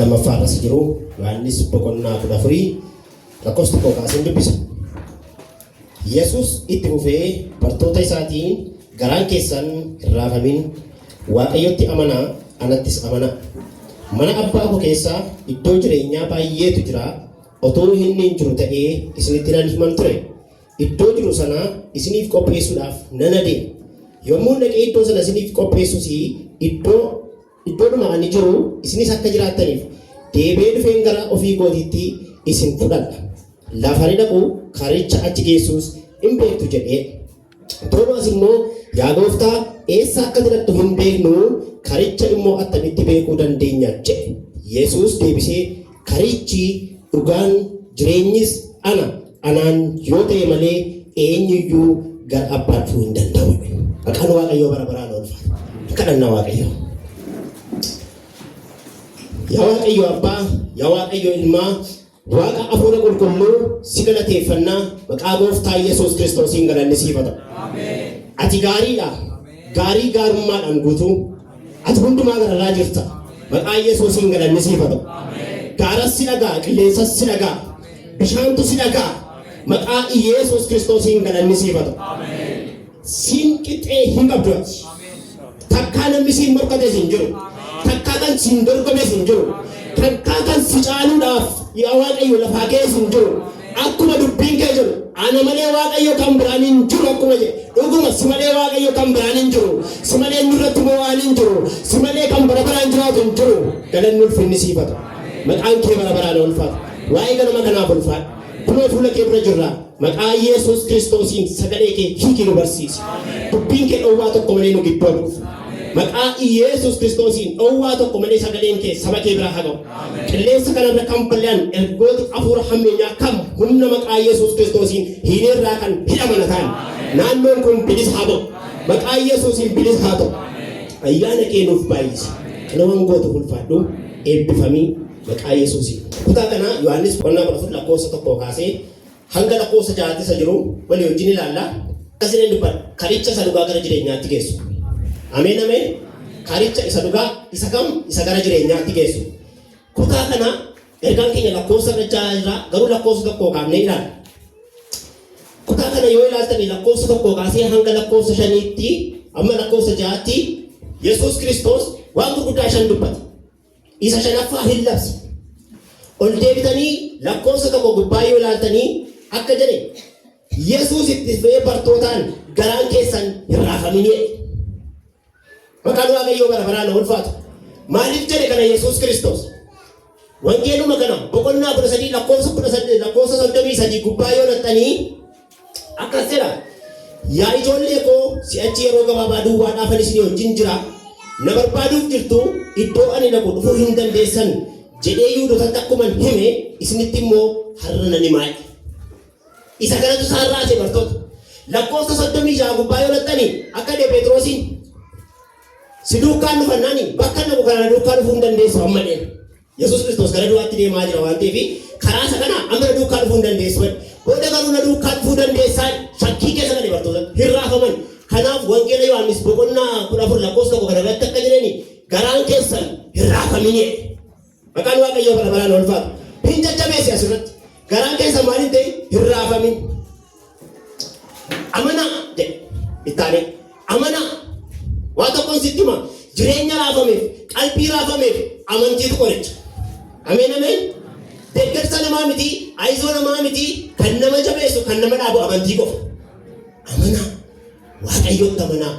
lammaffaa jiru Yohaannis boqonnaa 14 lakkoofsa tokko kaasee dubbisa. Yesuus itti fufee bartoota isaatiin garaan keessan hin raafamin Waaqayyotti amanaa anattis amanaa. Mana abbaa koo keessaa iddoo jireenyaa baay'eetu jira. Otoo inni hin jiru ta'ee isinitti nan himan ture. Iddoo jiru sana isiniif qopheessuudhaaf nan adeema. Yommuu dhaqee iddoo sana isiniif qopheessus iddoodhuma ani jiru isinis akka jiraattaniif deebi'ee dhufeen gara ofii kootiitti isin fudhadha. Lafa ani dhaqu karicha achi geessus hin beektu jedhee. Toomaas immoo yaa gooftaa eessa akka jiraattu hin beeknu karicha immoo attamitti beekuu dandeenya jedhe. Yesuus deebisee karichi dhugaan jireenyis ana. Anaan yoo ta'e malee eenyuyyuu gara abbaa dhufuu hin danda'u. Maqaan Waaqayyoo bara baraan ulfaata. Kadhannaa Waaqayyoo. Yaa Waaqayyo Abbaa, yaa Waaqayyo Ilmaa, Waaqa Hafuura Qulqulluu si galateeffannaa maqaa Gooftaa Yesuus Kiristoosiin galanni siif haa ta'u. Ati gaariidha. Gaarii gaarummaadhaan guutuu. Ati hundumaa gararraa jirta. Maqaa Yesuusiin galanni siif haa ta'u. Gaaras si dhagaa, qilleensas si dhagaa, bishaantu si dhagaa. Maqaa Yesuus Kiristoosiin galanni siif haa ta'u. Siin qixxee hin qabdu ati. Takkaa namni siin morkate hin jiru. Takkaa kan siin dorgome hin jiru. Takkaa kan si caaluudhaaf yaa Waaqayyo lafaa keessa hin jiru. Akkuma dubbiin kee jiru. Ana malee Waaqayyo kan biraan hin jiru akkuma jedhe. Dhuguma si malee Waaqayyo kan biraan hin jiru. Si malee nurratti mo'aan hin jiru. Si malee kan bara baraan jiraatu hin jiru. Galanni ulfinni siif haa ta'u. Maqaan kee bara baraan ulfaata. Waa'ee ganama kanaaf ulfaata. Kunoo fuula kee bira jirra. Maqaa Yesuus Kiristoosiin sagalee kee hiikii nu barsiisi. Dubbiin kee dhowwaa tokko malee nu gidduu dhuuf. Maqaa Yesuus Kiristoosiin dhowwaa tokko malee sagaleen kee saba kee bira haa ga'u. Qilleensa kanarra kan bal'aan ergooti hafuura hammeenyaa kam humna maqaa Yesuus Kiristoosiin hiineerraa kan hidhaman ta'an. Naannoon kun bilisa haa ta'u. Maqaa Yesuusiin bilisa haa ta'u. Ayyaana kee nuuf baay'isi. Kana wangootu ulfaadhu eebbifamii maqaa Yesuusiin. Kutaa kana Yohaannis boqonnaa 14 lakkoofsa tokko kaasee hanga lakkoofsa 6 jiru walii wajjin ilaallaa. Akkasiin dubbadha. Karicha isa dhugaa gara jireenyaatti geessu. Ameen ameen. Karicha isa dhugaa isa kam isa gara jireenyaatti geessu. Kutaa kana ergaan keenya lakkoofsa 6 jira garuu lakkoofsa tokko kaafnee ilaalla. Kutaa kana yoo ilaaltanii lakkoofsa tokko kaasee hanga lakkoofsa 5tti amma lakkoofsa 6tti Yesuus Kiristoos waan gurguddaa 5 dubbata. Isa 5ffaa hin labsi. Ol deebitanii lakkoofsa tokko gubbaa yoo ilaaltanii akka jedhe Yesuus itti fufee bartootaan garaan keessan hin raafaminii. Maqaan Waaqayyoo bara baraan ulfaatu. Maaliif jedhe kana Yesuus Kiristoos? Wangeeluma kana boqonnaa 13 lakkoofsa 33 gubbaa yoo nattanii akkas jedha. Yaa ijoollee koo si'achi yeroo gabaabaa duwwaadhaaf ani isin wajjin jira. Na barbaaduuf jirtu iddoo ani dhaqu dhufuu hin dandeessan jedhee Yihuudootatti akkuman hime isinitti immoo har'a nan himaa. Isa kanatu isaan raase bartoota. Lakkoofsa 36 gubbaa yoo nattanii akka Phexrosiin si duukaan dhufannaani bakka nama kana duukaan dhufuu hin dandeessu amma deema. Yesuus Kiristoos gara du'aatti deemaa jira waan ta'eef karaa isa kana amma duukaan dhufuu hin dandeessu. Booda garuu na duukaan dhufuu dandeessaa shakkii keessa gadi bartoota hin raafaman. Kanaaf wangeela Yohaannis boqonnaa 14 lakkoofsa tokko kana irratti akka jedhani garaan keessan hin raafaminii. Maqaan Waaqayyoo bara baraan ulfaatu. Hin jajjabeessi asirratti. Garaan keessa maaliin ta'e hin raafamin. Amanaa jedhe ittaanee amanaa. Waa tokkoon sitti hima jireenya raafameef qalbii raafameef amantiitu qoricha. Ameen ameen. Deeggarsa namaa miti ayizoo namaa miti kan nama jabeessu kan nama dhaabu amantii qofa. Amanaa. Waaqayyotti amanaa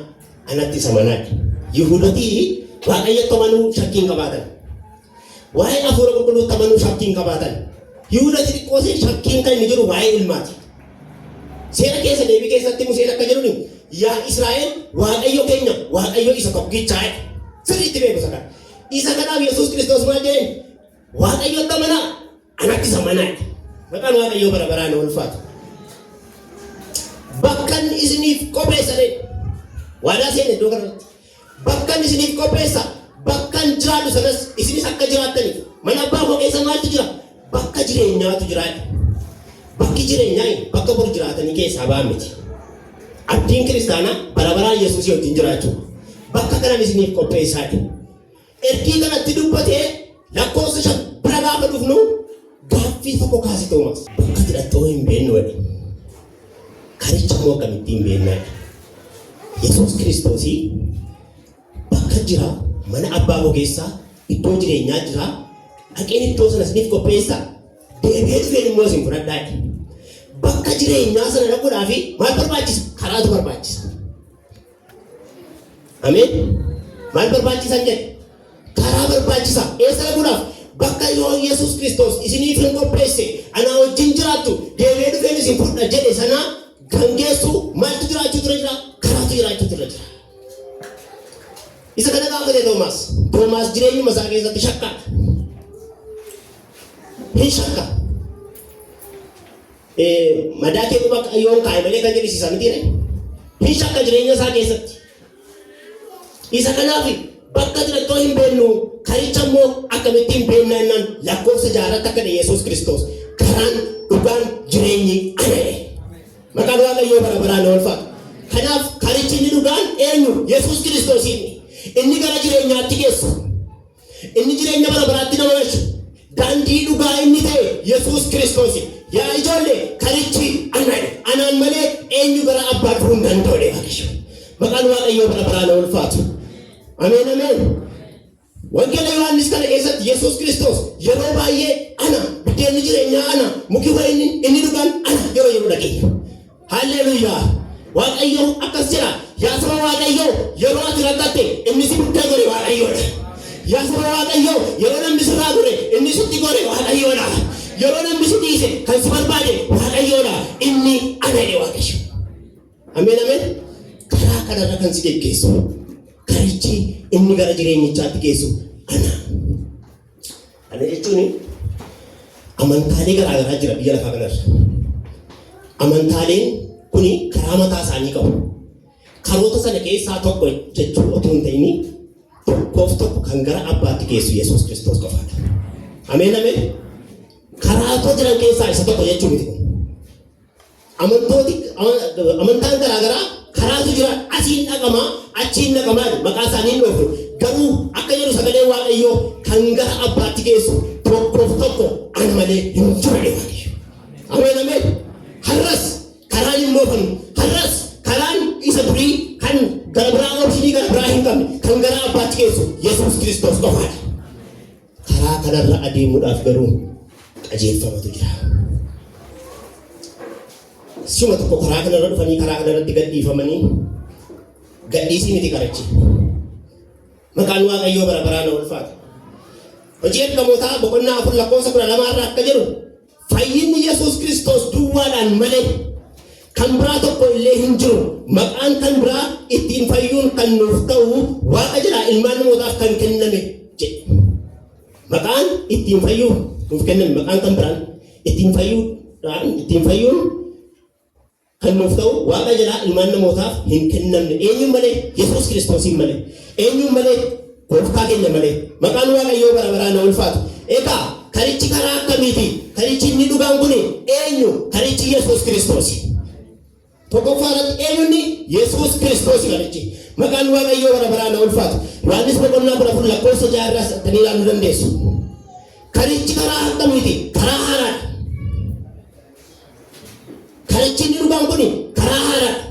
anattis amanaa. Yihuudotii Waaqayyotti amanuu shakkiin qabaatan. Waa'ee hafuura qulqulluutti amanuu shakkiin qabaatan. Yihuudotii xiqqoosee shakkiin kan inni jiru waa'ee ilmaati. Seera keessa deebii keessatti Museen akka jedhuun yaa Israa'el Waaqayyo keenya Waaqayyo isa tokkichaa'e. Sirriitti beeku isa kana. Isa kanaaf Yesuus Kiristoos maal jedheen Waaqayyotti amanaa anattis amanaa. Maqaan Waaqayyoo bara baraan ulfaatu. Bakkan isiniif qopheessanii waadaa seene iddoo kanatti bakkan isiniif qopheessa bakkan jiraatu sanas isinis akka jiraattaniif mana abbaa koo keessa maaltu jira bakka jireenyaatu jiraadha. Bakki jireenyaa bakka bor jiraatanii keessaa ba'an miti. Abdiin kiristaanaa bara baraan Yesuusii wajjin jiraachuu bakka kanan isiniif qopheessaadha. Ergii kanatti dubbatee lakkoofsa 5 bira gaafa dhufnu gaaffii tokko kaase Toomaas. Bakka hidhattoo hin beeknu jedhe. Karicha immoo akkamittiin beekna? Yesuus Kiristoosii bakka jira mana abbaa koo keessaa iddoo jireenyaa jira. Dhaqeen iddoo sana isiniif qopheessaa. Deebi'ee dhufeen immoo isin fudhadhaa. Bakka jireenyaa sana dhaquudhaaf maal barbaachisa? Karaatu barbaachisa. Ameen. Maal barbaachisan jedhe? Karaa barbaachisa. Eessa dhaquudhaaf? Bakka yoo Yesuus Kiristoos isiniif hin qopheesse anaa wajjin jiraattu deebi'ee dhufeen isin fudhadha jedhe sana kan geessu maaltu jiraachuu tura jira? Karaatu jiraachuu tura jira. Isa kana gaafate Toomaas. Toomaas jireenyuma isaa keessatti shakkaadha. Hin shakka. Madaa kee quba yoon kaa'e malee kan jedhisiisa miti ree. Hin shakka jireenya isaa keessatti. Isa kanaaf bakka hidhattoo hin beeknu karicha immoo akkamittiin beekna jennaan lakkoofsa 6 akka ta'e Yesuus Kiristoos karaan dhugaan jireenyi ana jedhe. Maqaan Waaqayyoo bara baraan oolfatu. Kanaaf karichi inni dhugaan eenyu? Yesuus Kiristoosiin. Inni gara jireenyaatti geessu. Inni jireenya bara baraatti nama galchu. Daandii dhugaa inni ta'e Yesuus Kiristoosiin. Yaa ijoollee karichi ana jedhe. Anaan malee eenyu gara abbaa dhufuu hin danda'u Waaqayyo. Maqaan Waaqayyoo bara baraan oolfatu. Ameen ameen. Wangeela Yohaannis kana keessatti Yesuus Kiristoos yeroo baay'ee ana biddeenni jireenyaa ana muki wayini inni dhugaan ana yeroo yeroo dhageenya. Haalleluuyaa. Waaqayyo akkas jedha. Yaa saba Waaqayyoo yeroo ati rakkatte inni si guddaa godhe Waaqayyoodha. Yaa saba Waaqayyoo yeroo namni sirraa godhe inni sitti godhe Waaqayyoodha. Yeroo namni si dhiise kan si barbaade Waaqayyoodha. Inni ana jedhe Waaqayyo. Ameen ameen. Karaa kanarra kan si geggeessu. Karichi inni gara jireenyichaatti geessu ana. Ana jechuun amantaalee garaagaraa jira biyya lafaa kanarra. Amantaaleen kuni karaa mataa isaanii qabu. Karoota sana keessaa tokko jechuun otoo hin ta'in tokkoof tokko kan gara abbaatti geessu Yesuus Kiristoos qofaadha. Ameen ameen. Karaatoo jiran keessaa isa tokko jechuun miti. Amantaan garaagaraa karaatu jira asiin dhaqamaa achiin dhaqamaa maqaa isaanii dhoofu garuu akka jedhu sagalee Waaqayyoo kan gara abbaatti geessu tokkoof tokko ana malee hin jirre Waaqayyo. Ameen ameen. Har'as karaan hin moofannu. Har'as karaan isa durii kan gara biraa oomishii gara biraa hin qabne kan gara abbaatti geessu Yesuus Kiristoos qofaadha. Karaa kanarra adeemuudhaaf garuu qajeelfamatu jira. Suma tokko karaa kanarra dhufanii karaa kanarratti gadhiifamanii gadhiisii miti karichi. Maqaan Waaqayyoo bara baraan oolfatu. Hojii ergamootaa boqonnaa 4 lakkoofsa 12 irraa akka jedhu fayyinni Yesuus Kiristoos duwwaadhaan malee kan biraa tokko illee hin jiru. Maqaan kan biraa ittiin fayyuun kan nuuf ta'u Waaqa jalaa ilmaan namootaaf kan kenname jedhe. Maqaan ittiin fayyuun nuuf kenname maqaan kan biraan ittiin fayyuun kan nuuf ta'u Waaqa jalaa ilmaan namootaaf hin kennamne. Eenyuun malee? Yesuus Kiristoosiin malee. Eenyuun malee? Gooftaa keenya malee. Maqaan Waaqayyoo bara baraan oolfatu. Egaa karichi karaa akkamiiti? Karichi inni dhugaan kun eenyu? Karichi Yesuus Kiristoosi. Tokkoffaadhaan eenyuun? Yesuus Kiristoosi karichi. Maqaan Waaqayyoo bara baraan oolfatu. Yohaannis boqonnaa 4 lakkoofsa 6 irraa tanii ilaaluu dandeessu. Karichi karaa akkamiiti? Karaa haaraadha. Karichi inni dhugaan kun karaa haaraadha.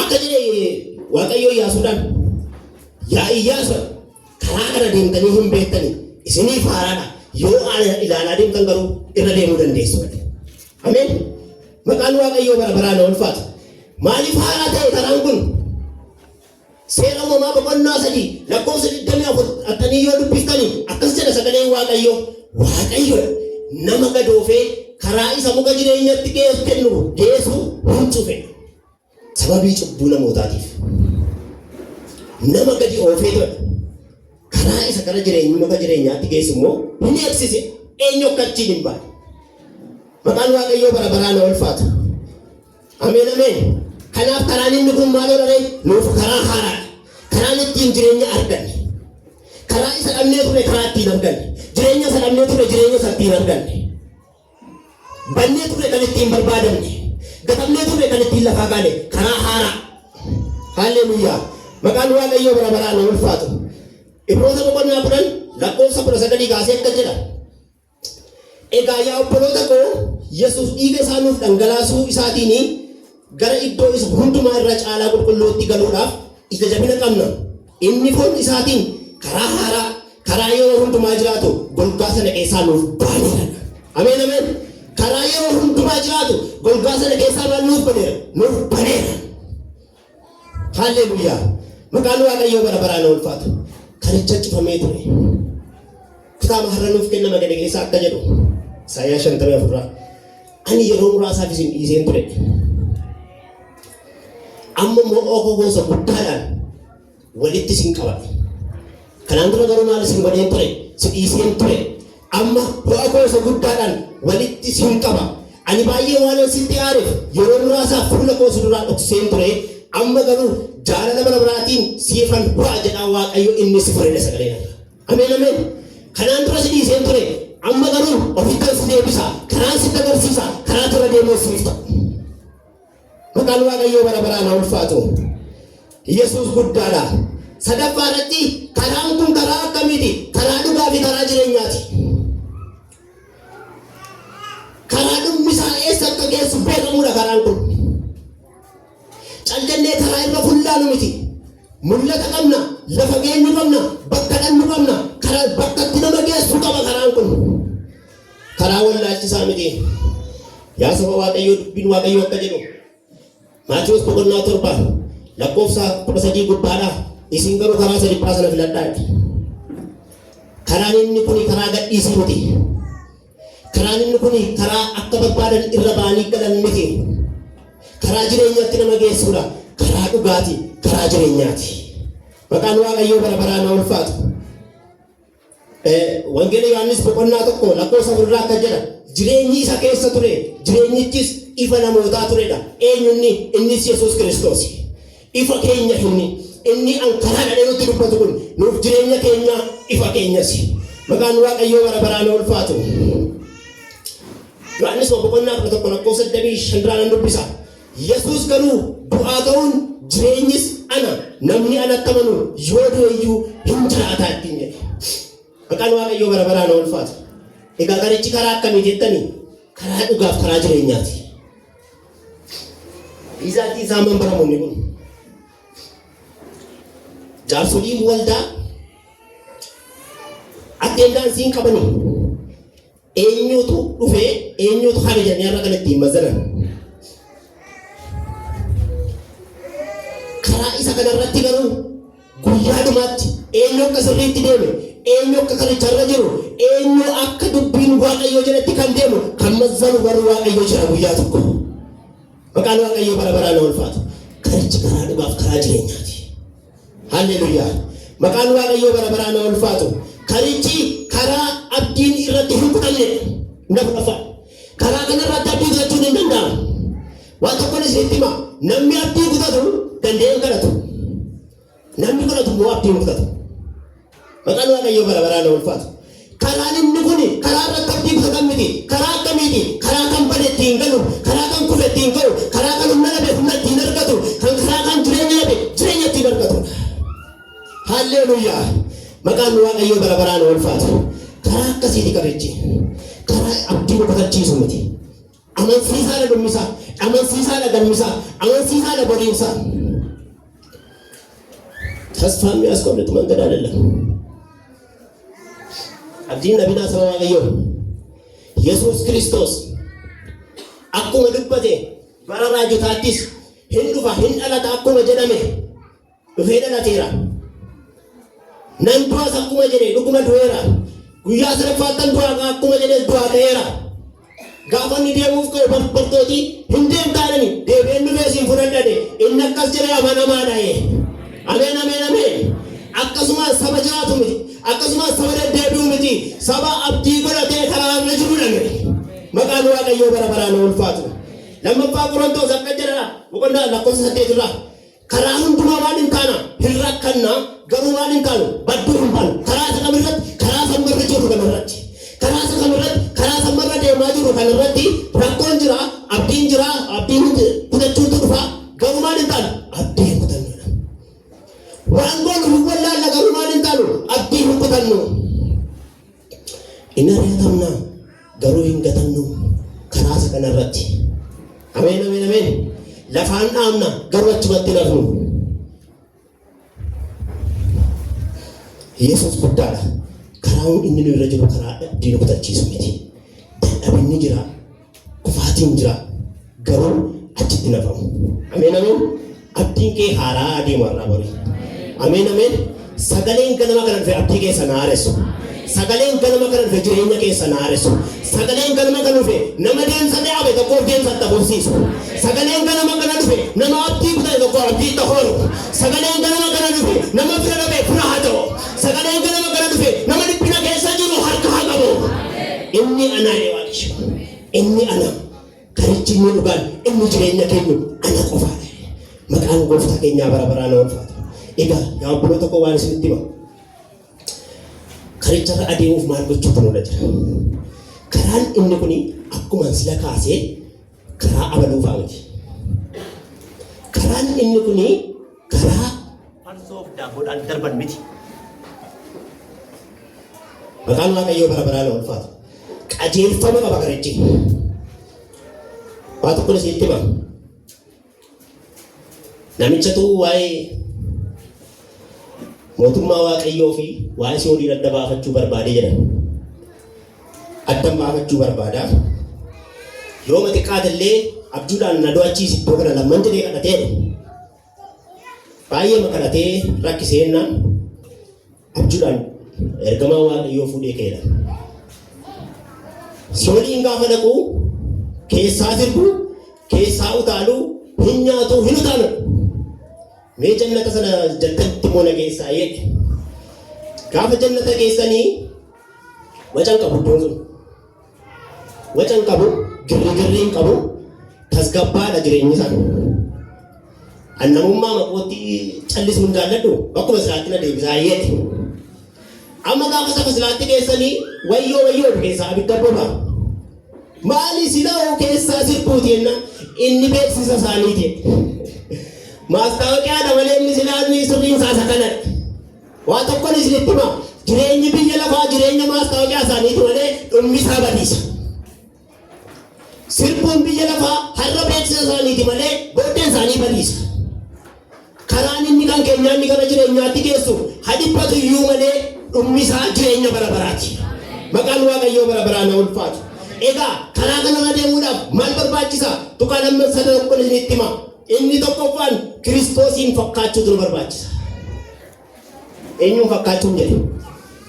Akka jedhee Waaqayyoo Iyyaasuudhaan yaa Iyyaasu karaa kana deemtanii hin beektanii isiniif haaraadha. Yoo ilaalaa deemtan garuu irra deemuu dandeessu. Ameen. Maqaan Waaqayyoo bara baraan oolfatu. Maaliif haaraa ta'e karaan kun? Seera uumamaa boqonnaa 3 lakkoofsa 24 attanii yoo dubbiftanii akkas jedha sagaleen Waaqayyoo. Waaqayyo nama gadoofee karaa isa muka jireenyatti kennu geessu hin cufe. Sababii cubbuu namootaatiif. Nama gadi oofee ture. Karaa isa gara muka jireenyaatti geessu immoo hin eegsise. Eenyu akka achiin hin baane. Maqaan Waaqayyoo bara baraan oolfatu. Ameen ameen. Kanaaf karaan inni kun maal oolare? Nuuf karaa haaraadha. Karaan ittiin jireenya arganne. Karaa isa dhabnee ture karaa ittiin arganne. Jireenya isa dhabnee ture jireenya isa ittiin arganne. Bannee ture kan ittiin barbaadamne. Gatamnee ture kan ittiin lafaa gaane karaa haaraa. Haalleluuyaa. Maqaan Waaqayyoo bara baraan oolfatu. Ibroota boqonnaa 10 lakkoofsa 19 kaasee akka jedha. Egaa yaa obboloota koo Yesuus dhiiga isaa nuuf dhangalaasuu isaatiin gara iddoo isa hundumaa irra caalaa qulqulluutti galuudhaaf ija jabina qabna. Inni foon isaatiin karaa haaraa karaa yeroo hundumaa jiraatu golgaa sana keessaa nuuf baaneera. Ameen ameen. Karaa yeroo hundumaa jiraatu golgaa sana keessaa maal nuuf baneera? Nuuf baneera. Haalleluuyaa. Maqaan Waaqayyoo bara baraan ulfaatu. Karicha cufamee ture. Kitaaba har'a nuuf kennama gadi keessaa akka jedhu Isaayyaas 54 ani yeroo muraasaaf isin dhiiseen ture. Amma immoo gosa guddaadhaan walitti isin qabate. Kanaan dura garuu maal isin godheen ture? Si dhiiseen ture. Amma gosa guddaadhaan walitti isin qaba. Ani baay'ee waan sitti aareef yeroo muraasaaf fuula koo duraa dhokseen ture. Amma garuu jaalala mana biraatiin siifan waa jedhaa Waaqayyo inni si fure sagalee. Ameen ameen. Kanaan dura si dhiiseen ture. Amma garuu ofitti si deebisa. Karaa sitti agarsiisa. Karaa tura deemuu siif ta'a. Maqaan Waaqayyoo bara baraan ulfaatu. Yesuus guddaadha. Sadaffaa irratti karaan kun karaa akkamiiti? Karaa dhugaa fi karaa jireenyaati. Karaa dhummisaa eessa akka geessu beekamuudha karaan kun. Caljallee karaa irra fullaanu miti. Mul'ata qabna, lafa geenyu qabna, bakka dhannu qabna, karaa bakka itti nama geessu qaba karaan kun. Karaa wallaalchisaa miti. Yaa saba Waaqayyoo dubbiin Waaqayyoo akka jedhu. Maatiyoos boqonnaa 7 lakkoofsa 13 gubbaadha. Isin garuu karaa sadiffaa sana filadhaa. Karaan inni kun karaa gadhiisii miti. Karaan inni kun karaa akka barbaadan irra ba'anii galan miti. Karaa jireenyaatti nama geessuudha. Karaa dhugaati, karaa jireenyaati. Maqaan Waaqayyoo bara baraan ulfaatu. Wangeela Yohaannis boqonnaa 1 lakkoofsa 4 akka jedha. Jireenyi isa keessa ture. Jireenyichis ifa namootaa turedha. Eenyunni? Innis Yesuus Kiristoos. Ifa keenya inni karaa dhadhee nutti dubbatu kun nuuf jireenya keenya ifa keenyas. Maqaan Waaqayyoo bara baraan ulfaatu. Yohaannis boqonnaa 1 lakkoofsa 35 nan dubbisa. Yesuus garuu du'aa ka'uun jireenyis ana namni anatti amanu yoo du'e iyyuu hin jiraataa ittiin jedhe. Maqaan Waaqayyoo bara baraan ulfaatu. Egaa karichi karaa akkamii jettanii? Karaa dhugaaf karaa jireenyaati. Isaatii isaa manbaramoonni kun jaarsoliin waldaa atteendaansiin qabanii eenyutu dhufee eenyutu haala jedhanii har'a kanatti hin mazanan. Karaa isa kanarratti garuu guyyaa dhumaatti eenyu akka sirriitti deeme, eenyu akka karicharra jiru, eenyu akka dubbiin Waaqayyoo jedhatti kan deemu kan mazzanu garuu Waaqayyoo jira guyyaa tokko. Maqaan Waaqayyoo bara baraan ulfaatu. Karichi karaa dhugaaf karaa jireenyaati. Haalleluuyaa. Maqaan Waaqayyoo bara baraan ulfaatu. Karichi karaa abdiin irratti hin kutanne nama dhafa. Karaa kanarratti abdii kutachuun hin danda'amu. Waan tokkoon isinitti hima. Namni abdii kutatu danda'ee kadhatu. Namni kadhatu immoo abdii kutatu. Maqaan Waaqayyoo bara baraan ulfaatu. Karaan inni kun karaa irratti abdii kutatan miti. Karaa akkamiiti? Karaa kan bade ittiin galu, karaa kan kufe ittiin galu, karaa kan humna dhabe humna ittiin argatu, kan karaa kan jireenya dhabe jireenya ittiin argatu. Haalleluuyaa. Maqaan Waaqayyoo bara baraan ulfaatu. Karaa akkasiiti karichi. Karaa abdii kutachiisu miti. Amansiisaadha dhummisaa, amansiisaadha galmisaa, amansiisaadha boriinsaa. ተስፋ የሚያስቆርጥ መንገድ አይደለም። abdiin nabinaa saba Waaqayyoo Yesuus Kiristoos akkuma dubbate bara raajotaattis hin dhufa hin dhalata akkuma jedhame dhufee dhalateera. Nan du'as akkuma jedhe dhuguma du'eera. Guyyaa sadaffaattan du'aa akkuma jedhe du'aa ka'eera. Gaafa inni deemuuf ka'u bartooti hin deemtaadhani deebi'een dhufee siin fudhadhane inni akkas jedhe amanamaadha. Ameen ameen ameen. Akkasumas saba jiraatu miti. Akkasumas saba deddeebi'u miti. Saba abdii godhatee karaa irra jirudha. Maqaan Waaqayyoo bara baraan ulfaatu. Lammaffaa Qorontoos akka jedhana boqonnaa lakkoofsa 8 irraa karaa hundumaa waan hin taana hin rakkanna garuu waan hin taanu badduu hin baanu. Karaa isa kamirratti? Karaa sammarra jiru kanarratti. Karaa isa kamirratti? Karaa sammarra deemaa jiru kanarratti rakkoon jira, abdiin jira, abdiin kutachuutu dhufa garuu waan hin taanu abdii kutannoodha. Waan goonu hin wallaalla garuu waan hin taanu ari'atamna garuu hin gatamnu karaa isa kanarratti. Ameen ameen ameen. Lafaan dhaamna garuu achumatti nafnu. Yesuus guddaadha. Karaa inni nu irra jiru karaa diina kutachiisu miti. Dadhabinni jira, kufaatiin jira, garuu achitti nafamu. Ameen ameen. Abdiin kee haaraa adeemu har'aa borii. Ameen ameen. Sagaleen ganama kana dhufe abdii keessa na haaressu. Sagaleen ganama kana dhufe jireenya keessa na haaressu. Sagaleen ganama kana dhufe nama deemsa dhaabe tokkoof deemsa dhabuusiisu. Sagaleen ganama kana dhufe nama abdii kutate tokko abdii dhahoolu. Sagaleen ganama kana dhufe nama fira dhabe fira haa ta'u. Sagaleen ganama kana dhufe nama dhiphina keessa jiru harka haa qabu. Inni ana eewaadhi. Inni ana. Karichi inni dhugaan inni jireenya keenya ana qofaadha. Maqaan gooftaa keenyaa bara baraan oolfata. Egaa yaa obboloota tokko waan isinitti hima. Karicharra adeemuuf maal gochuutu nurra jira. Karaan inni kuni akkuma sila kaasee karaa abaluufaa miti. Karaan inni kuni karaa farsoof daaboodhaan darban miti. Maqaan Waaqayyoo bara baraan oolfata. Qajeelfama qaba karichi. Waa tokko isinitti hima. Namichatu waa'ee mootummaa Waaqayyoo fi waa'ee Si'oolii adda baafachuu barbaadee jedhan. Addan baafachuu barbaada. Yooma xiqqaatellee abjuudhaan na do'achiisi iddoo kana lamman jedhee kadhatee baay'ee kadhatee rakkiseenna abjuudhaan ergamaa Waaqayyoo fuudhee ka'eedha. Si'ooliin gaafa dhaqu keessaa sirbu, keessaa utaalu, hin nyaatu, hin utaalu. Mee jannata sana jalqabatti moona keessaa jedhe. Gaafa jannata keessanii wacan qabu iddoon sun. Wacan qabu, girri qabu, tasgabbaadha jireenyi isaa. Annamummaa maqootti callisuun jaalladhu bakkuma silaatti na deebisaa jedhe. Amma gaafa safa silaatti keessanii wayyoo keessaa abidda boba. Maali silaa keessaa sirbuuti jenna inni beeksisa isaanii jedhe. Maastaawoqiyaa dabalee inni silaanni sirriin isaa sakanadha. Waa tokkoon isinitti hima. Jireenyi biyya lafaa jireenya maastaawoqiyaa isaaniiti malee dhummi isaa badiisa. Sirbuun biyya lafaa har'a beeksisa isaaniiti malee booddeen isaanii badiisa. Karaan inni kan keenyaa inni gara jireenyaatti geessu hadibbatu iyyuu malee dhummi isaa jireenya bara baraati. Maqaan Waaqayyoo bara baraan haa ulfaatu. Egaa karaa kanarra deemuudhaaf maal barbaachisa? Tuqaa lamman sana tokkoon isinitti hima. Inni tokkoffaan Kiristoosiin fakkaachuutu nu barbaachisa. Eenyuun fakkaachuun jedhe?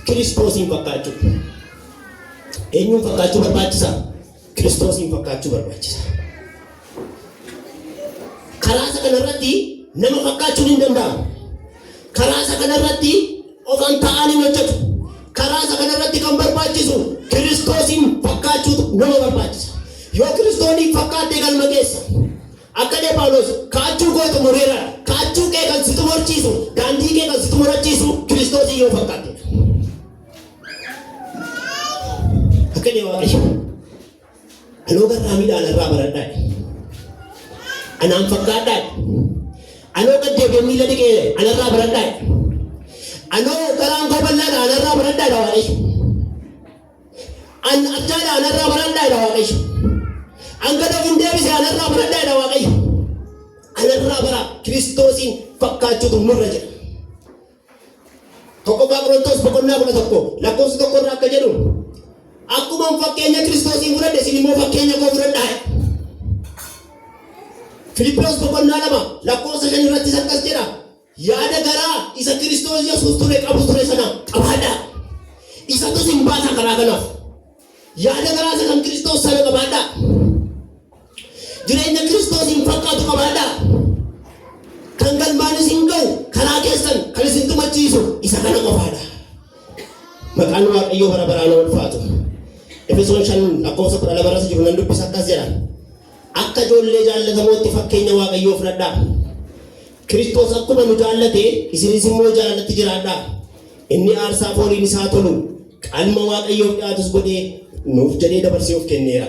Kiristoosiin fakkaachuu. Eenyuun fakkaachuu barbaachisa? Kiristoosiin fakkaachuu barbaachisa. Karaa isa kanarratti nama fakkaachuun hin danda'amu. Karaa isa kanarratti ofan ta'anii hin hojjetu. Karaa isa kanarratti kan barbaachisu Kiristoosiin fakkaachuutu nama barbaachisa. Yoo Kiristoosiin fakkaattee galma keessa akka dee Phaawulos kaachuu gootu mureera kaachuu kee kan situ morchiisu daandii kee kan situ morachiisu Kiristoosii yoo fakkaatte. Akka dee Waaqayyo anoo garraa miidhaan irraa baradhaa anaan fakkaadhaa anoo gaddeebee miila dhiqee anarraa baradhaa anoo garaan koo bal'aadha anarraa baradhaa Waaqayyo an addaadha anarraa baradhaa Waaqayyo an gada hin deebise anarraa baradhaa Waaqayyo anarraa bara Kiristoosiin fakkaachuutu nurra jira. Tokkoffaa Qorontos boqonnaa 11 lakkoofsa 1 irraa akka jedhu akkuma fakkeenya Kiristoosiin fudhadhe isin immoo fakkeenya koo fudhadhaa. Filiphos boqonnaa 2 lakkoofsa 5 irratti akkas jedha yaada garaa isa Kiristoos Yesuus ture qabu ture sana qabaadhaa. Isatu isin baasa karaa kanaaf yaada garaa isa kan Kiristoos sana qabaadhaa. Jireenya Kiristoosiin fakkaatu qabaadhaa. Kan galmaan isin ga'u karaa keessan kan isin tumachiisu isa kana qofaadha. Maqaan Waaqayyoo bara baraan haa ulfaatu. Efesoon 5 lakkoofsa 12 irratti jiru nan dubbisa akkas jedha. Akka ijoollee jaallatamootti fakkeenya Waaqayyoo fudhadhaa. Kiristoos akkuma nu jaallate isinis immoo jaallatti jiraadhaa. Inni aarsaa fooniin isaa tolu qalma Waaqayyoof dhiyaatus godhee nuuf jedhee dabarsee of kenneera.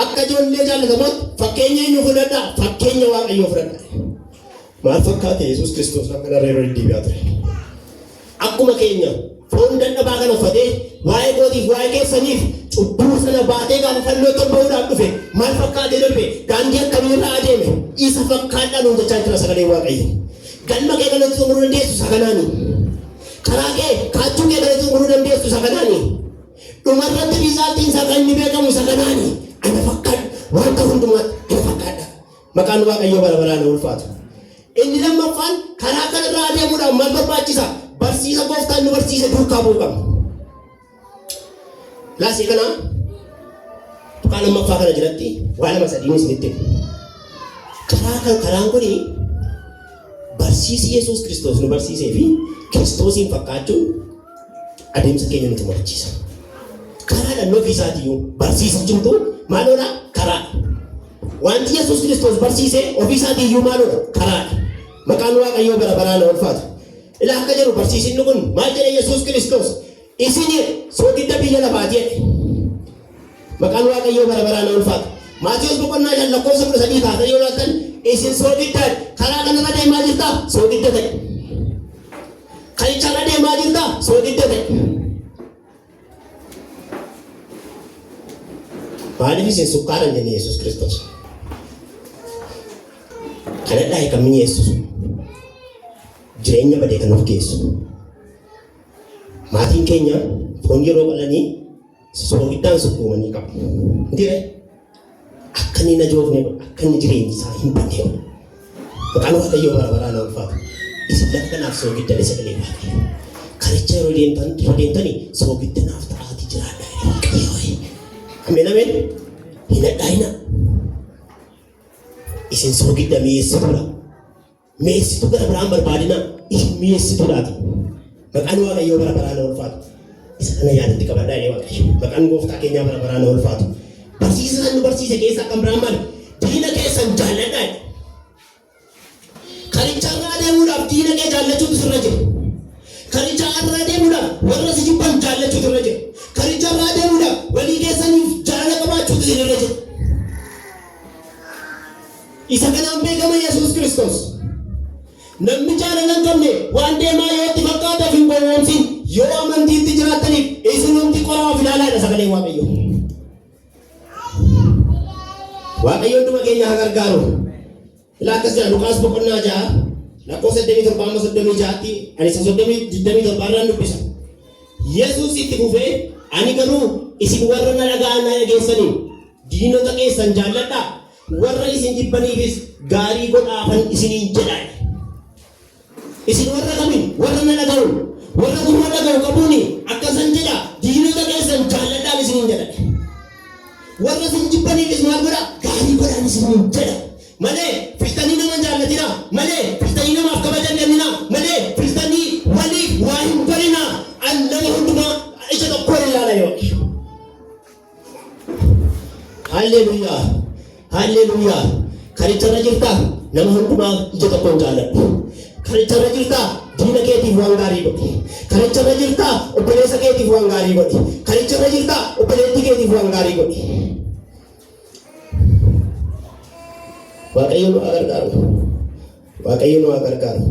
Akka ijoollee jaallatamootti fakkeenya eenyu fudhadhaa? Fakkeenya Waaqayyoo fudhadhaa. Maal fakkaate Yesuus Kiristoos akka daree irra deddeebi'aa ture. Akkuma keenya foon dadhabaa kana uffatee waa'ee kootiif waa'ee keessaniif cubbuu sana baatee gaafa fannoo tolbahuudhaaf dhufe maal fakkaatee darbe daandii akkamiirra adeeme isa fakkaadhaan hojjechaa jira sagalee waaqayyo. Galma kee kanatti xumuruu dandeessu sakanaani. Karaa kee kaachuu kee kanatti xumuruu dandeessu sakanaani. Dhumarratti riizaaltiin isaa kan inni beekamu sakanaani. Ana fakkaadha wanta hundumaatti ana fakkaadha. Maqaan waaqayyoo bara baraan ulfaatu. Inni lammaffaan karaa kanarraa adeemuudhaaf maal barbaachisa? Barsiisa gooftaan nu barsiise duukaa bu'uu qabna. Laasii kana tuqaa lammaffaa kana jalatti waa lama sadiin isinitti karaan kuni barsiisi Yesuus Kiristoos nu barsiisee fi Kiristoosiin fakkaachuun adeemsa keenya nutti barsiisa. Karaadhaan ofii isaatiiyyuu barsiisichumtuu maaloodha? Karaadha. Wanti Yesuus Kiristoos barsiisee ofii isaatiiyyuu maaloodha? Karaadha. Maqaan waaqayyoo bara baraan ulfaatu. Ilaa akka jedhu barsiisinni kun maal jedhe Yesuus Kiristoos? Isin soogidda biyya lafaati jedhe. Maqaan waaqayyoo bara baraan ulfaatu. Maatiyoos boqonnaa 6:13 kaasee yoo laattan isin soogidda karaa kanarra deemaa jirta soogidda ta'e. Karicharra deemaa jirta soogidda ta'e. Maaliif isin sukkaara hin jenne Yesuus Kiristoos? Kanadhaa hiikamni Yesuus jireenya badee kan of geessu. Maatiin keenya foon yeroo qalanii soogiddaan sukkuumanii qabu. Diree akka inni na joofne akka inni jireenyi isaa hin banne. Maqaan waaqayyoo bara baraan ulfaatu. Isin lafa kanaaf soogidda isa galee baate. Karicha yeroo deemtanii soogidda naaf ta'aati jiraadha. Ameen ameen. Hin addaa'ina. Isin soogidda mi'eessituudha. Mi'eessituu gara biraan barbaadina. Isin mi'eessituudhaati. Maqaan waaqayyoo bara baraan ulfaatu. Isa kana yaadatti qabadhaa jedhee waaqayyo. Maqaan gooftaa keenyaa bara baraan ulfaatu. Barsiisa nu barsiise keessaa kan biraan maali? Diina keessan jaalladhaa. Karicharraa deemuudhaaf diina kee jaallachuutu sirra jira. Karicharraa deemuudhaaf warra si jibban jaallachuutu irra jira. Karicharraa deemuudhaaf walii keessaniif jaalala qabaachuutu sirra jira. Isa kanaan beekama Yesuus Kiristoos. Namni jaalala hin qabne waan deemaa yoo itti fakkaataaf hin gowwoomsin yoo amantiitti jiraattaniif isin humti qoraa of ilaalaadha sagalee waaqayyoo. Waaqayyoon dhuma keenya haa gargaaru. Ilaa akkas jedha Luqaas boqonnaa 6:37-36tti ani 27 irraan dubbisa. Yesuus itti fufee ani garuu isin warra na dhaga'an na dhageessaniin diinota keessan jaalladhaa warra isin jibbaniifis gaarii godhaafan isiniin jedhaa. Isin warra kamiin warra na dhaga'u warra gurra dhaga'u qabuuni akkasan jedha diinota keessan jaalladhaan isiniin jedha. Warra isin jibbaniifis maal godha gaarii godhaan isiniin jedha. Malee filtanii nama jaallatina malee filtanii namaaf kabajan kennina malee filtanii waliif waa hin godhina an nama hundumaa ija tokkoon ilaala yoo. Halleluuyaa halleluuyaa. Karicharra jirta nama hundumaa ija tokkoon jaalladhu. Karicharra jirta diina keetiif waan gaarii godhi. Karicharra jirta obboleessa keetiif waan gaarii godhi. Karicharra jirta obboleettii keetiif waan gaarii godhi. Waaqayyo nu haa gargaaru. Waaqayyo nu haa gargaaru.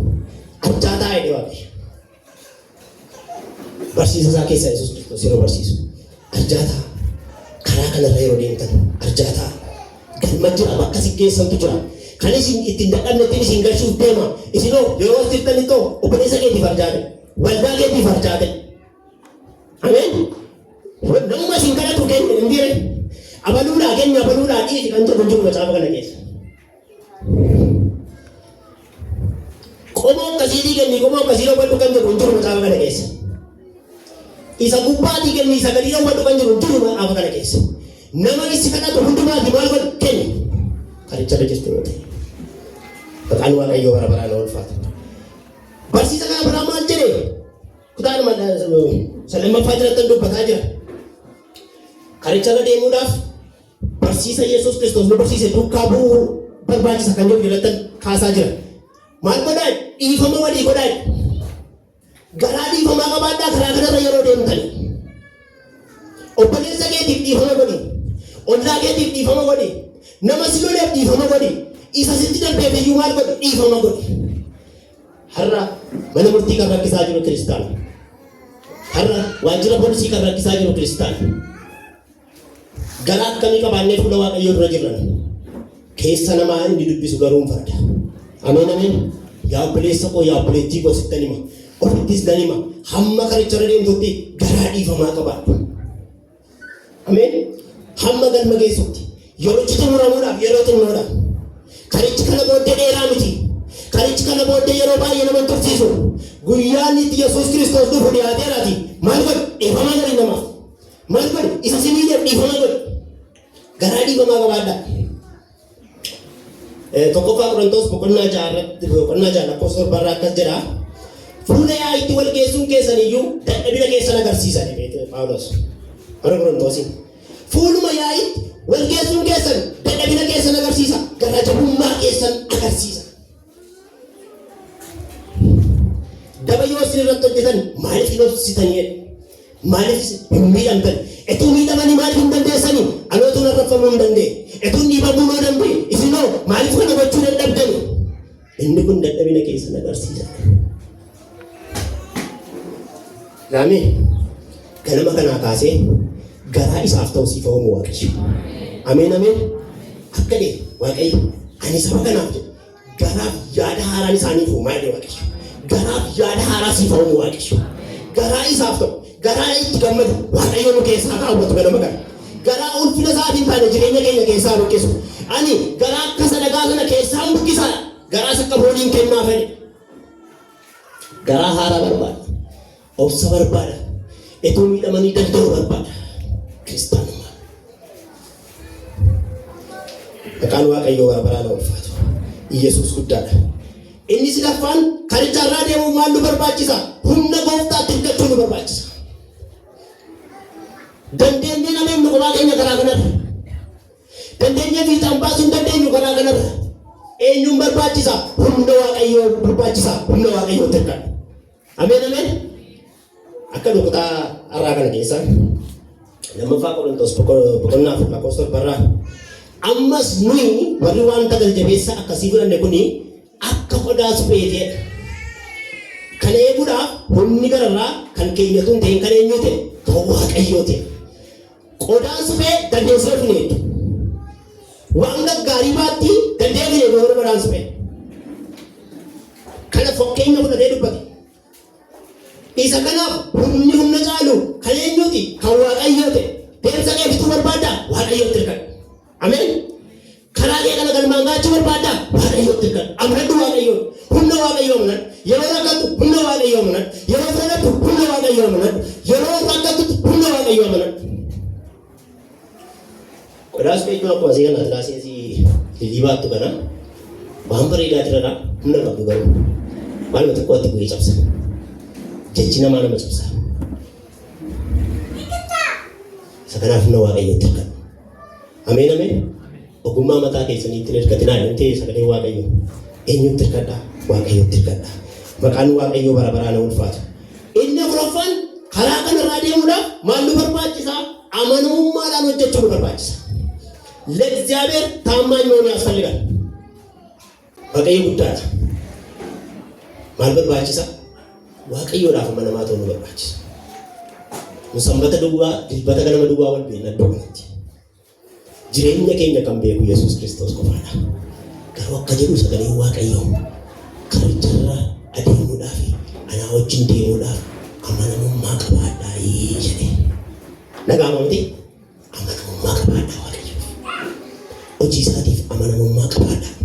Arjaataa jedhe waaqayyo. Barsiisa isaa keessaa Yesuus Kiristoos yeroo barsiisu. Arjaataa karaa kanarra yeroo deemtan arjaataa galma jira bakka si geessantu jira. Kan isin ittiin dadhabnettiin isin galchuuf deema. Isinoo yeroo jirtanittoo obboleessa keetiif arjaate. Waldaa keetiif arjaate. Ameen. Namuma isin kadhatu keenya hin dire. Abaluudhaa keenya abaluudhaa dhiisi kan jedhu jiru macaafa kana keessa. Qomoo akkasii kenni qomoo akkasii hubadhu kan jedhu jiru macaafa kana keessa. Isa gubbaatii kenni isa gadii hubadhu kan jedhu jiru macaafa kana keessa. Nama isi kadhatu hundumaati maal godhu kenni. Karicharra jirtu yoo ta'e. Maqaan waaqayyoo bara baraan ulfaatu. Barsiisa kana biraa maal jedhe? Kutaanuma lammaffaa jalatti dubbataa jira. Karicharra deemuudhaaf barsiisa Yesuus Kiristoos nu barsiise duukaa bu'uu barbaachisa kan jedhu jalatti kaasaa jira. Maal godhaa? Dhiifama walii godhaa. Garaa dhiifamaa qabaadhaa karaa kanarra yeroo deemtani. Obboleessa keetiif dhiifama godhi. Ollaa keetiif dhiifama godhi. Nama si loleef dhiifama godhi. Isa sitti darbeef iyyuu maal godhi? Dhiifama godhi. Har'a mana murtii kan rakkisaa jiru kiristaana. Har'a waajjira poolisii kan rakkisaa jiru Kiristaan. Garaa akkamii qabaannee fuula Waaqayyoo dura jirran. Keessa namaa inni dubbisu garuu farda. Ameen ameen. Yaa obboleessa koo yaa obboleettii koo sittan hima. Ofittis nan hima. Hamma karicha irra deemtutti garaa dhiifamaa qabaadhu. Ameen. Hamma galma geessutti. Yerootti xumuramuudhaaf yeroo xumuramuudhaaf. Karichi kana booddee dheeraa miti. Karichi kana booddee yeroo baay'ee nama tursiisu. Guyyaan itti Yesuus Kiristoos dhufu dhiyaateeraati. Maal godhu? Dhiifamaa godhi namaaf. Maal godhu? Isa simiidhaaf dhiifamaa godhu. Garaa dhiifamaa qabaadhaa. Tokkoffaa Qorontos boqonnaa ja'a lakkoofsa barraa akkas jedha. Fuula yaa'itti wal geessuun keessan iyyuu dadhabina keessan agarsiisa Phaawulos. Warra Qorontosiin. Fuuluma yaa'itti wal geessuun keessan dadhabina keessan agarsiisa. Garaa jabummaa keessan agarsiisa. Daba yoo isin irratti hojjetan maaliif hin hojjetanii? Maaliif hin miidhamtan? Etuu miidhamanii maaliif hin dandeessanii? Alootuun arrafamuu hin dandeenye. Etuu dhiibamuu hin dandeenye. Isinoo maaliif kana gochuu dadhabdani? Inni kun dadhabina keessan agarsiisa. Laamee ganama kanaa kaasee garaa isaaf ta'u siif oomu Waaqayyo. Ameen ameen. Akka dee Waaqayyo ani saba kanaaf garaaf yaada haaraan isaaniif uumaa jedhe Waaqayyo. Garaaf yaada haaraa siif oomu Waaqayyo. Garaa isaaf ta'u garaa itti gammadu Waaqayyo nu keessaa kaawwatu ganama kana. Garaa ulfina isaatiin taane jireenya keenya keessaa buqqisu. Ani garaa akka sadagaa sana keessaa buqqisa. Garaa akka fooniin kennaa fedhe. Garaa haaraa barbaada. Obsa barbaada. Etuu miidhamanii danda'u barbaada. Kiristaanummaa. Maqaan Waaqayyoo bara baraan ulfaatu. Yesuus guddaadha. Inni sadaffaan karicha irraa deemuuf maal nu barbaachisa? Humna gooftaatti hirkachuu nu barbaachisa. Dandeenyee namni kophaa keenya garaa kanarra. Dandeenyee fiixaan baasuu hin dandeenyu garaa kanarra. Eenyuun barbaachisa? Humna Waaqayyoo barbaachisa. Humna Waaqayyoo hirkadhu. Ameen ameen. Akka dhukutaa har'aa kana keessa lammaffaa Qorontos boqonnaa afur lakkoofsa barraa. Ammas nuyi warri wanta galjabeessa akkasii fudhanne kuni akka qodaa supheetee kana eeguudhaaf humni gararraa kan keenyatu hin ta'in kan eenyu ta'e kan Waaqayyoo ta'e. Qodaan suphee dandeessee fineetu. Waan gaggaarii baatti dandee fineetu warra qodaan suphee. Kana fakkeenya fudhatee dubbate. Isa kanaaf humni humna caalu kan eenyuti kan Waaqayyoo ta'e. Deemsa kee bituu barbaaddaa Waaqayyootti hirkadhu. Ameen. Karaa kee kana galmaan gaachuu barbaaddaa Waaqayyootti hirkadhu. Amanadhu Waaqayyoon. Humna Waaqayyoo amanadhu. Yeroo rakkattu humna Waaqayyoo amanadhu. Yeroo fudhadhu humna Waaqayyoo amanadhu. Yeroo rakkattu humna Waaqayyoo amanadhu. Qodaa suphee jechuun akkuma asii kana Atlaasiisii liliibaattu kana waan bareedaa jirarraa humna qabdu garuu maaluma xiqqootti bu'ee cabsa. Jechi namaa nama cabsa. Isa kanaaf humna Waaqayyootti hirkadhu. Ameen ameen. Ogummaa mataa keessaniitti hirkatinaa hin ta'e sagalee Waaqayyoo. Eenyutti hirkadhaa? Waaqayyootti hirkadhaa. Maqaan Waaqayyoo bara baraan ulfaatu. Inni afuraffaan karaa kanarraa deemuudhaaf maal nu barbaachisa? Amanamummaadhaan hojjechuu nu barbaachisa. ለእግዚአብሔር ታማኝ መሆን ያስፈልጋል። Waaqayyo guddaadha. Maal barbaachisa? Waaqayyoodhaaf amanamaa ta'uu nu barbaachisa. Nu sanbata duwwaa, dilbata ganama duwwaa wal beekna iddoo kanatti. Jireenya keenya kan beeku Yesuus Kiristoos qofaadha. Garuu akka jedhu sagaleen Waaqayyoo karicharra adeemuudhaaf anaa wajjin deemuudhaaf amanamummaa qabaadhaa jedhe. Nagaama miti? Amanamummaa qabaadhaa Waaqayyo. Hojii isaatiif amanamummaa qabaadhaa.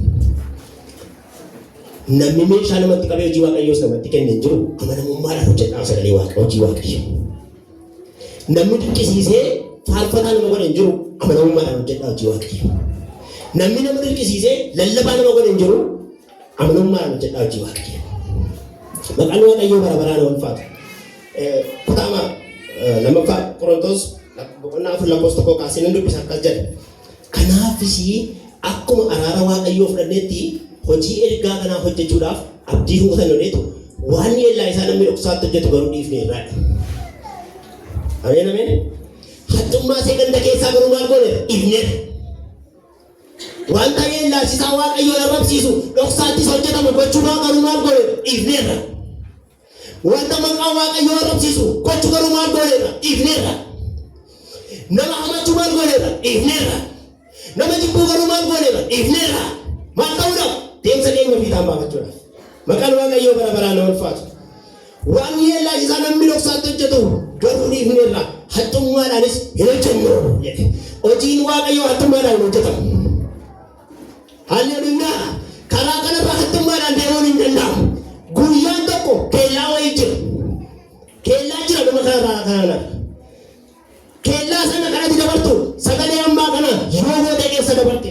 Namni meeshaa namatti qabee hojii Waaqayyoos namatti kenne hin jiru amanamummaadhaan hojjedhaa sagalee hojii Waaqayyoo. Namni dirqisiisee faarfataa nama godhe hin jiru amanamummaadhaan hojjedhaa hojii Waaqayyoo. Namni nama dirqisiisee lallabaa nama godhe hin jiru amanamummaadhaan hojjedhaa hojii Waaqayyoo. Maqaan Waaqayyoo bara baraan ulfaatu. Kutaama lammaffaa Qorontos boqonnaa afur lakkoofsa tokkoo kaasee nan dubbisa akkas jedha. Kanaafis akkuma araara Waaqayyoo fudhannetti hojii ergaa kanaa hojjechuudhaaf abdii hubatanneetu waan yeellaa isaa namni dhoksaatti hojjetu garuu dhiifne irraadha. Ameen ameen. Haxxummaa see ganda keessaa garuu maal goone dhiifneedha. Wanta yeellaasisaa Waaqayyoon arrabsiisu dhoksaattis hojjetamu gochuudhaa garuu maal goone dhiifneedha. wanta maqaa waaqayyoo arrabsiisu gochuu garuu maal gooneerra dhiifneerra. Nama hamachuu maal gooneerra dhiifneerra. Nama jibbuu garuu maal gooneerra dhiifneerra. Maal ta'uudhaaf deemsa keenya fiixaan baafachuudhaaf. Maqaan waaqayyoo bara baraan ulfaatu. Waan yeellaa isaa namni dhoksaatti hojjetu garuu dhiifneerra. Haxxummaadhaanis hin hojjennu jedhe. Hojiin waaqayyoo haxxummaadhaan hin hojjetamu. Hallelujaa. Karaa kanarraa haxxummaadhaan deemuun hin danda'amu. Guyyaan tokko keellaa wayii jira. Keellaa jira nama kanarraa. Keellaa sana kanatti dabartu sagalee ammaa kana yoo gootee keessa dabarte.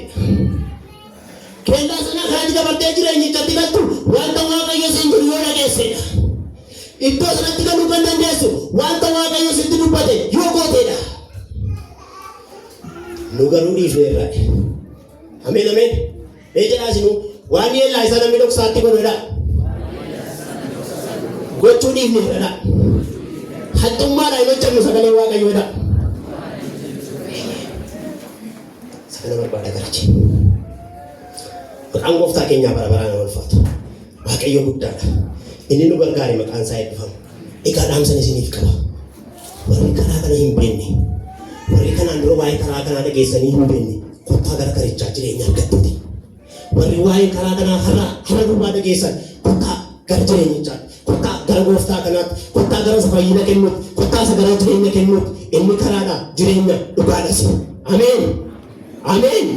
Keellaa sana kanatti dabartee jireenyichatti galtu wanta waaqayyo siin jiru yoo dhageessedha. Iddoo sanatti galuu kan dandeessu wanta waaqayyo sitti dubbate yoo gooteedha. Nu garuu dhiifneerra. Ameen ameen. Jedhaasinu waan yeellaa isa namni dhoksaatti godhedha. Gochuu dhiifneerra. Haxxummaadhaan hin hojjennu sagalee waaqayyoodha. Sagala barbaada garachi. Maqaan gooftaa keenyaa bara baraan ulfaatu. Waaqayyo guddaadha. Inni nu gargaare maqaan isaa eebbifamu. Egaa dhaamsan isiniif qaba. Warri karaa kana hin beekne. Warri kanaan dura waa'ee karaa kanaa dhageessanii hin beekne. Kottaa gara karichaa jireenya argattuuti. Warri waa'ee karaa kanaa har'a durbaa dhageessan kottaa gara jireenyichaa. Kottaa gara gooftaa kanaatti. Kottaa gara isa fayyina kennuutti. Kottaa isa gara jireenya kennuutti. Inni karaadha jireenya dhugaadhas. Ameen. Ameen.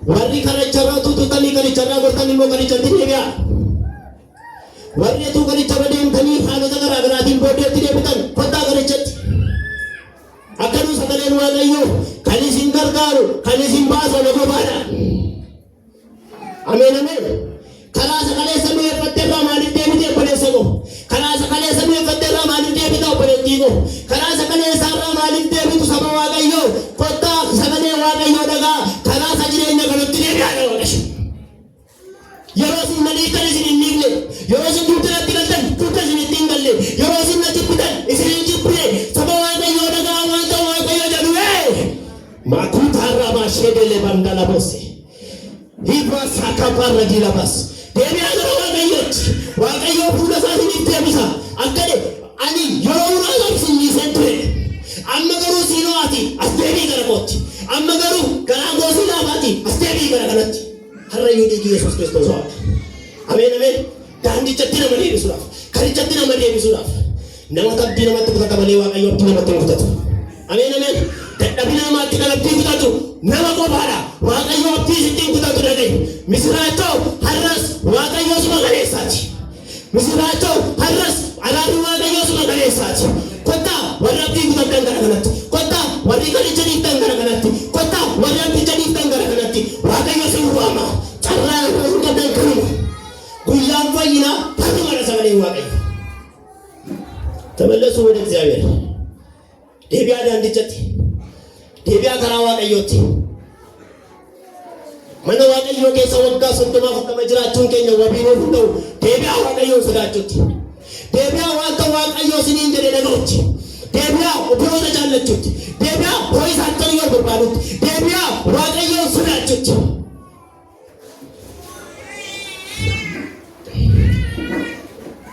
Warri karicharraa tututanii karicharraa gortanii immoo karichatti deebi'a. Warri atuu karicharra deemtanii haalota garaa garaatiin booddeetti deebitan kottaa karichatti. Akkanuu sagaleen waaqayyoo kan isin gargaaru kan isin baasu na gobaadha. Ameen ameen. Karaa sagalee samii eeffatteerraa maaliif deebite obboleessa koo? Karaa sagalee samii eeffatteerraa maaliif deebita obboleettii koo? Karaa sagalee isaarraa maaliif deebitu saba waaqayyoo? Kottaa sagalee waaqayyoo dhagaa karaa isa jireenya kanatti deebi'aadha waaqayyo. Yeroo isin malii kan isin hin dhiifne, yeroo isin dugdanatti galtan dugda isin ittiin galle, yeroo isin na jibbitan isin hin jibbine saba waaqayyoo dhagaa wanta waaqayyo jedhu makuutaarraa baasheedelee bandala bosse. Hibra sakaparra jirabas. Deebi'aa gara waaqayyootti. Waaqayyoo fuula isaaniif deebisa. Akkane ani yeroo muraasa isin dhiiseen ture. Amma garuu siinoo ati as deebii gara kootti. Amma garuu garaa goosii laafaati as deebii gara kanatti. Har'a yoo dhiigi Yesuus Kiristoos waaqa. Ameen ameen. Daandichatti nama deebisuudhaaf. Karichatti nama deebisuudhaaf. Nama tabbii namatti kutata malee waaqayyoo abdii namatti hin kutatu. Ameen ameen. Dadhabina namaatti kan abdii kutatu nama qofaadha. Waaqayyoo abdii sittiin kutatu dhagaye. Misiraachoo har'as waaqayyoo suma galeessaati. Misiraachoo har'as alaabni waaqayyoo suma galeessaati. Kottaa warri abdii kutatan gara kanatti. Kottaa warri karicha dhiiftan gara kanatti. Kottaa warri abdicha dhiiftan gara kanatti. Waaqayyoo sin waama. Carraa irra hin qabdan kanuma. Guyyaan fayyinaa har'umadha sagalee waaqayyo. Tamallasuu wada እግዚአብሔር. Deebi'aa daandichatti. Deebi'aa karaa waaqayyootti. Mana waaqayyoo keessa waggaa 30 jiraachuun keenya wabii nuuf ta'u deebi'aa waaqayyoo sodaachuutti. Deebi'aa wanta waaqayyoo isiniin jedhe dhaga'utti. Deebi'aa obboloota jaallachuutti. Deebi'aa ho'i isaatti yoo barbaadutti. Deebi'aa waaqayyoo sodaachuutti.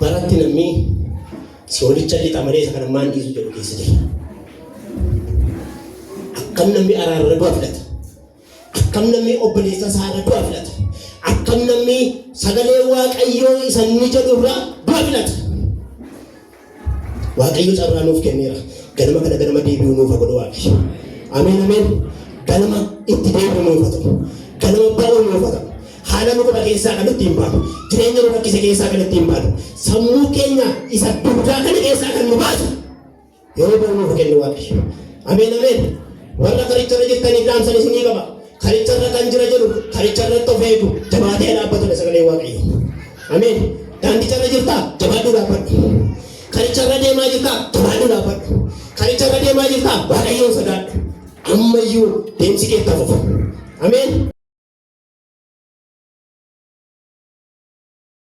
Baratti namni si'oolicha lixa malee isa kana maan dhiisu jedhu keessa jira. Akkam namni araarra du'a filata. Akkam namni obboleessa isaarra du'a filata. Akkam namni sagalee waaqayyoo isa inni jedhurraa du'a filata. Waaqayyo carraa nuuf kenneera. Ganama kana ganama deebi'uu nuuf haa godhu waaqayyo. Ameen ameen. Ganama itti deebi'uu nuuf haa ta'u. Ganama ba'uu nuuf haa ta'u. Haala nu qaba keessaa kan ittiin baatu. Jireenya nu rakkise keessaa kan ittiin baatu. Sammuu keenya isa duudaa kana keessaa kan nu baatu. Yeroo ba'uu nuuf kennu waaqayyo. Ameen ameen. Warra karicharra jirtaniif dhaamsan isinii qaba. Karicharra kan jira jedhu karicharratti of eegu jabaatee dhaabbatudha sagalee waaqayyo. Ameen. Daandicharra jirtaa jabaadhuu dhaabbadhu. Karicharra deemaa jirtaa jabaadhuu dhaabbadhu. Karicharra deemaa jirtaa waaqayyoon sodaadhu. Ammayyuu deemsi keetti hafuuf. Ameen.